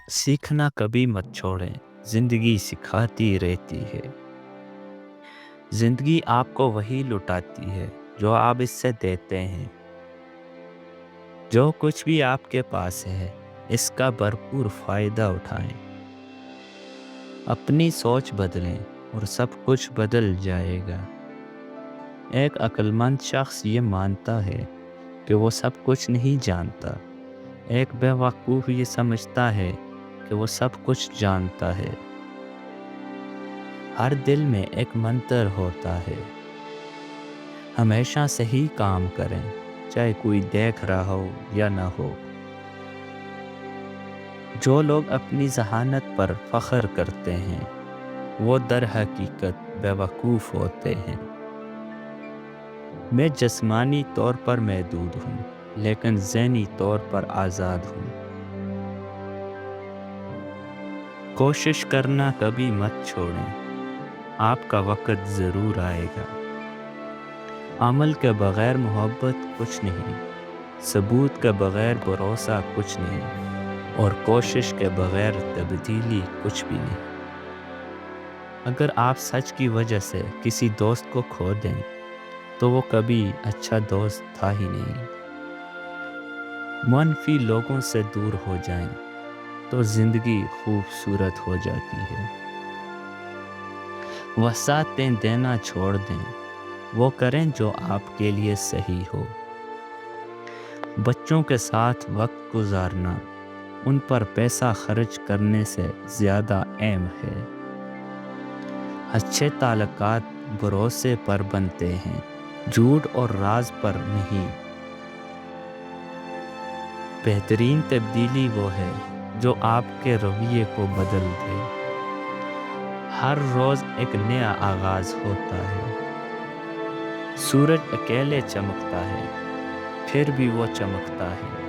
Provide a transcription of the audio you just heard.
सीखना कभी मत छोड़ें, जिंदगी सिखाती रहती है। जिंदगी आपको वही लुटाती है जो आप इससे देते हैं। जो कुछ भी आपके पास है, इसका भरपूर फायदा उठाएं। अपनी सोच बदलें और सब कुछ बदल जाएगा। एक अक्लमंद शख्स ये मानता है कि वो सब कुछ नहीं जानता। एक बेवकूफ़ ये समझता है कि वो सब कुछ जानता है। हर दिल में एक मंत्र होता है, हमेशा सही काम करें, चाहे कोई देख रहा हो या ना हो। जो लोग अपनी जहानत पर फख्र करते हैं, वो दर हकीकत बेवकूफ़ होते हैं। मैं जिस्मानी तौर पर महदूद हूँ, लेकिन ज़हनी तौर पर आज़ाद हूँ। कोशिश करना कभी मत छोड़ें, आपका वक्त ज़रूर आएगा। अमल के बगैर मोहब्बत कुछ नहीं, सबूत के बगैर भरोसा कुछ नहीं, और कोशिश के बगैर तब्दीली कुछ भी नहीं। अगर आप सच की वजह से किसी दोस्त को खो दें, तो वो कभी अच्छा दोस्त था ही नहीं। मनफी लोगों से दूर हो जाएं, तो ज़िंदगी खूबसूरत हो जाती है। वसातें देना छोड़ दें, वो करें जो आपके लिए सही हो। बच्चों के साथ वक्त गुजारना उन पर पैसा खर्च करने से ज़्यादा अहम है। अच्छे ताल्लुकात भरोसे पर बनते हैं, झूठ और राज पर नहीं। बेहतरीन तब्दीली वो है जो आपके रवैये को बदल दे। हर रोज़ एक नया आगाज़ होता है। सूरज अकेले चमकता है, फिर भी वो चमकता है।